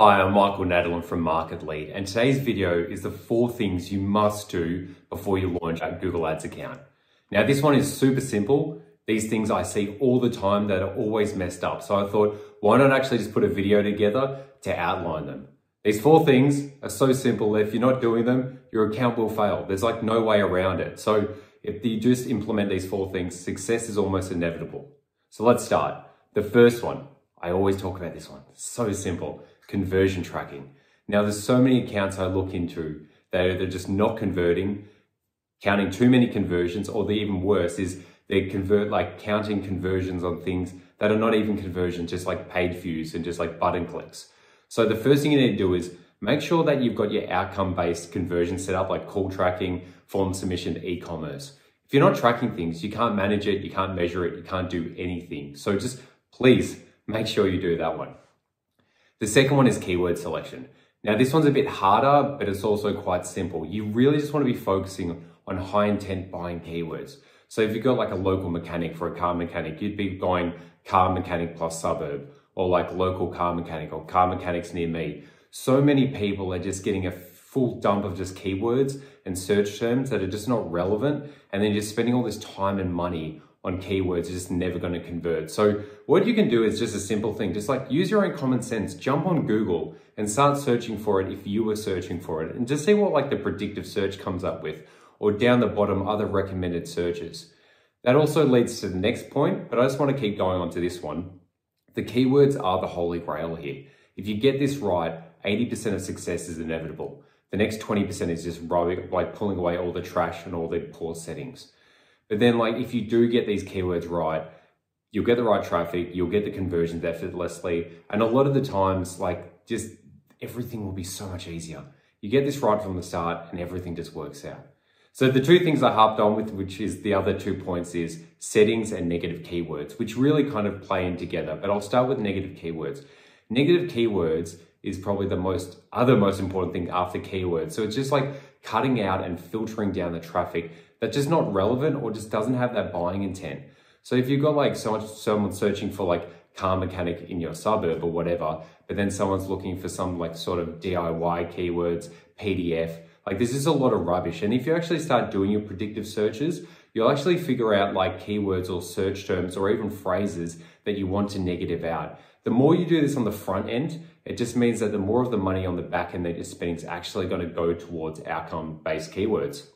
Hi, I'm Michael Nadalin from Market Lead, and today's video is the 4 things you must do before you launch a Google Ads account. Now, this one is super simple. These things I see all the time that are always messed up. So I thought, why not actually just put a video together to outline them? These 4 things are so simple that if you're not doing them, your account will fail. There's like no way around it. So if you just implement these 4 things, success is almost inevitable. So let's start. The first one, I always talk about this one. It's so simple. Conversion tracking. Now, there's so many accounts I look into that they're just not converting, counting too many conversions, or the even worse is they counting conversions on things that are not even conversions, just like page views and just like button clicks. So the first thing you need to do is make sure that you've got your outcome-based conversion set up, like call tracking, form submission, e-commerce. If you're not tracking things, you can't manage it, you can't measure it, you can't do anything. So just please make sure you do that one. The second one is keyword selection. Now, this one's a bit harder, but it's also quite simple. You really just want to be focusing on high intent buying keywords. So if you've got like a local mechanic for a car mechanic, you'd be going car mechanic plus suburb, or like local car mechanic or car mechanics near me. So many people are just getting a full dump of just keywords and search terms that are just not relevant. And then you're spending all this time and money on keywords are just never going to convert. So what you can do is just a simple thing, just like use your own common sense, jump on Google and start searching for it if you were searching for it, and just see what like the predictive search comes up with, or down the bottom, other recommended searches. That also leads to the next point, but I just want to keep going on to this one. The keywords are the holy grail here. If you get this right, 80% of success is inevitable. The next 20% is just like pulling away all the trash and all the poor settings. But then like if you do get these keywords right, you'll get the right traffic, you'll get the conversions effortlessly. And a lot of the times, like just everything will be so much easier. You get this right from the start and everything just works out. So the 2 things I harped on with, which is the other 2 points, is settings and negative keywords, which really kind of play in together. But I'll start with negative keywords. Negative keywords is probably the most important thing after keywords. So it's just like cutting out and filtering down the traffic that's just not relevant or just doesn't have that buying intent. So if you've got like someone searching for like car mechanic in your suburb or whatever, but then someone's looking for some like sort of DIY keywords, PDF, like there's just a lot of rubbish. And if you actually start doing your predictive searches, you'll actually figure out like keywords or search terms or even phrases that you want to negative out. The more you do this on the front end, it just means that the more of the money on the back end that you're spending is actually going to go towards outcome-based keywords.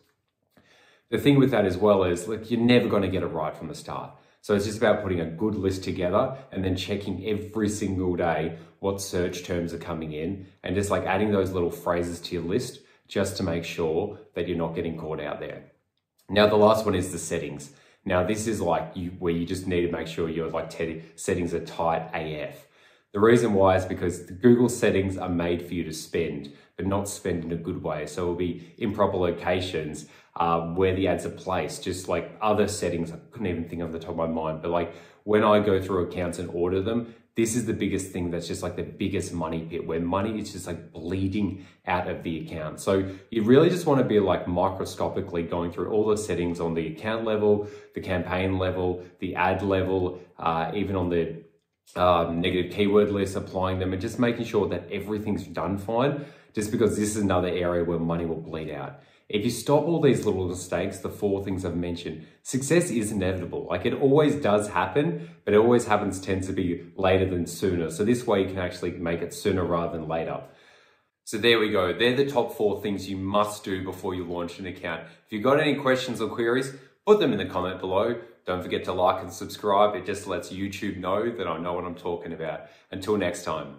The thing with that as well is like you're never going to get it right from the start. So it's just about putting a good list together and then checking every single day what search terms are coming in and just like adding those little phrases to your list just to make sure that you're not getting caught out there. Now, the last one is the settings. Now, this is like where you just need to make sure your like settings are tight AF. The reason why is because the Google settings are made for you to spend, but not spend in a good way. So it will be improper locations, where the ads are placed, just like other settings. I couldn't even think of the top of my mind, but like when I go through accounts and order them, this is the biggest thing that's just like the biggest money pit, where money is just like bleeding out of the account. So you really just want to be like microscopically going through all the settings on the account level, the campaign level, the ad level, even on the negative keyword list, applying them and just making sure that everything's done fine, just because this is another area where money will bleed out. If you stop all these little mistakes, the 4 things I've mentioned, success is inevitable. Like it always does happen, but it always tends to be later than sooner. So this way you can actually make it sooner rather than later. So there we go. They're the top 4 things you must do before you launch an account. If you've got any questions or queries, put them in the comment below. Don't forget to like and subscribe. It just lets YouTube know that I know what I'm talking about. Until next time.